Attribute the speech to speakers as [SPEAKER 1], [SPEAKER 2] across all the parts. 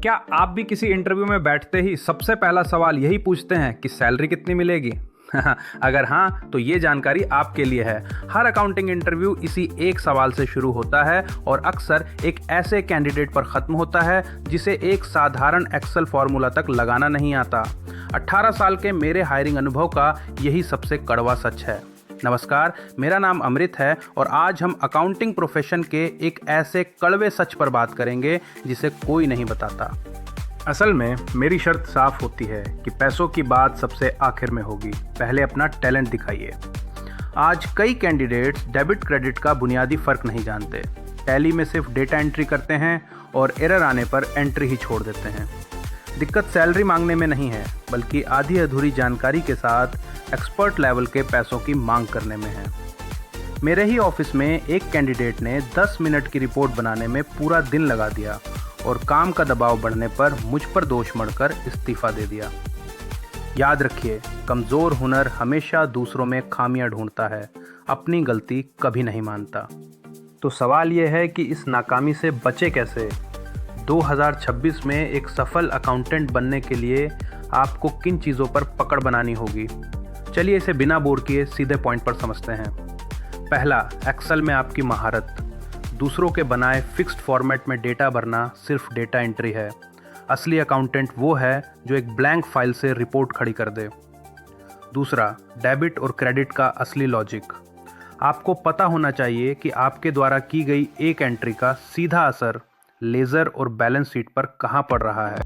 [SPEAKER 1] क्या आप भी किसी इंटरव्यू में बैठते ही सबसे पहला सवाल यही पूछते हैं कि सैलरी कितनी मिलेगी? अगर हाँ, तो ये जानकारी आपके लिए है। हर अकाउंटिंग इंटरव्यू इसी एक सवाल से शुरू होता है और अक्सर एक ऐसे कैंडिडेट पर खत्म होता है जिसे एक साधारण एक्सेल फॉर्मूला तक लगाना नहीं आता। 18 साल के मेरे हायरिंग अनुभव का यही सबसे कड़वा सच है। नमस्कार, मेरा नाम अमृत है और आज हम अकाउंटिंग प्रोफेशन के एक ऐसे कड़वे सच पर बात करेंगे जिसे कोई नहीं बताता। असल में मेरी शर्त साफ होती है कि पैसों की बात सबसे आखिर में होगी, पहले अपना टैलेंट दिखाइए। आज कई कैंडिडेट्स डेबिट क्रेडिट का बुनियादी फ़र्क नहीं जानते। टैली में सिर्फ डेटा एंट्री करते हैं और एरर आने पर एंट्री ही छोड़ देते हैं। दिक्कत सैलरी मांगने में नहीं है, बल्कि आधी अधूरी जानकारी के साथ एक्सपर्ट लेवल के पैसों की मांग करने में है। मेरे ही ऑफिस में एक कैंडिडेट ने 10 मिनट की रिपोर्ट बनाने में पूरा दिन लगा दिया और काम का दबाव बढ़ने पर मुझ पर दोष मढ़कर इस्तीफा दे दिया। याद रखिए, कमज़ोर हुनर हमेशा दूसरों में खामियां ढूंढता है, अपनी गलती कभी नहीं मानता। तो सवाल यह है कि इस नाकामी से बचे कैसे? 2026 में एक सफल अकाउंटेंट बनने के लिए आपको किन चीज़ों पर पकड़ बनानी होगी? चलिए इसे बिना बोर किए सीधे पॉइंट पर समझते हैं। पहला, एक्सेल में आपकी महारत। दूसरों के बनाए फिक्स्ड फॉर्मेट में डेटा भरना सिर्फ डेटा एंट्री है। असली अकाउंटेंट वो है जो एक ब्लैंक फाइल से रिपोर्ट खड़ी कर दे। दूसरा, डेबिट और क्रेडिट का असली लॉजिक। आपको पता होना चाहिए कि आपके द्वारा की गई एक एंट्री का सीधा असर लेजर और बैलेंस शीट पर कहाँ पड़ रहा है।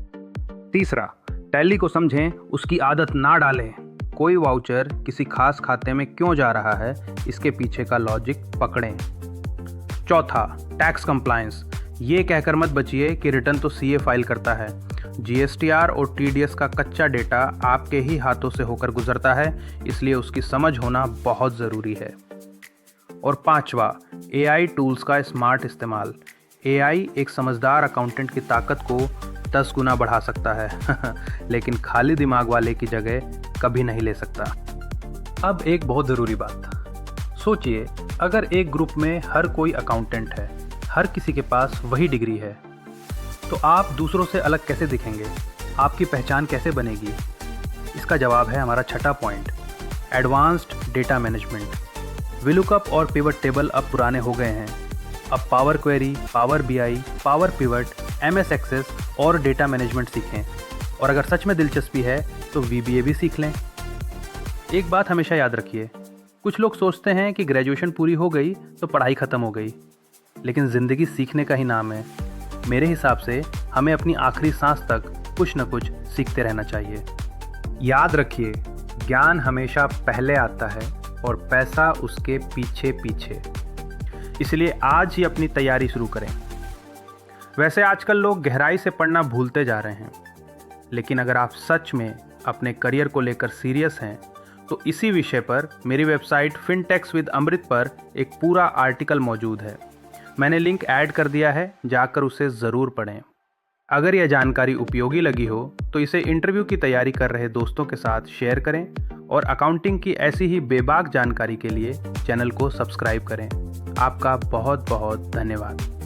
[SPEAKER 1] तीसरा, टैली को समझें, उसकी आदत ना डालें। कोई वाउचर किसी खास खाते में क्यों जा रहा है, इसके पीछे का लॉजिक पकड़ें। चौथा, टैक्स कंप्लायंस। ये कहकर मत बचिए कि रिटर्न तो सीए फाइल करता है। जीएसटीआर और टीडीएस का कच्चा डेटा आपके ही हाथों से होकर गुजरता है, इसलिए उसकी समझ होना बहुत ज़रूरी है। और पांचवा, एआई टूल्स का स्मार्ट इस्तेमाल। एआई एक समझदार अकाउंटेंट की ताकत को 10 गुना बढ़ा सकता है लेकिन खाली दिमाग वाले की जगह कभी नहीं ले सकता। अब एक बहुत ज़रूरी बात, सोचिए, अगर एक ग्रुप में हर कोई अकाउंटेंट है, हर किसी के पास वही डिग्री है, तो आप दूसरों से अलग कैसे दिखेंगे? आपकी पहचान कैसे बनेगी? इसका जवाब है हमारा छठा point, advanced data management. VLOOKUP और पिवट टेबल अब पुराने हो गए हैं। अब power query, power BI, power pivot, MS Access और डेटा मैनेजमेंट सीखें। और अगर सच में दिलचस्पी है तो वीबीए भी सीख लें। एक बात हमेशा याद रखिए, कुछ लोग सोचते हैं कि ग्रेजुएशन पूरी हो गई तो पढ़ाई ख़त्म हो गई, लेकिन ज़िंदगी सीखने का ही नाम है। मेरे हिसाब से हमें अपनी आखिरी सांस तक कुछ न कुछ सीखते रहना चाहिए। याद रखिए, ज्ञान हमेशा पहले आता है और पैसा उसके पीछे पीछे। इसलिए आज ही अपनी तैयारी शुरू करें। वैसे आजकल लोग गहराई से पढ़ना भूलते जा रहे हैं, लेकिन अगर आप सच में अपने करियर को लेकर सीरियस हैं तो इसी विषय पर मेरी वेबसाइट फिनटेक्स विद अमृत पर एक पूरा आर्टिकल मौजूद है। मैंने लिंक ऐड कर दिया है, जाकर उसे ज़रूर पढ़ें। अगर यह जानकारी उपयोगी लगी हो तो इसे इंटरव्यू की तैयारी कर रहे दोस्तों के साथ शेयर करें और अकाउंटिंग की ऐसी ही बेबाक जानकारी के लिए चैनल को सब्सक्राइब करें। आपका बहुत बहुत धन्यवाद।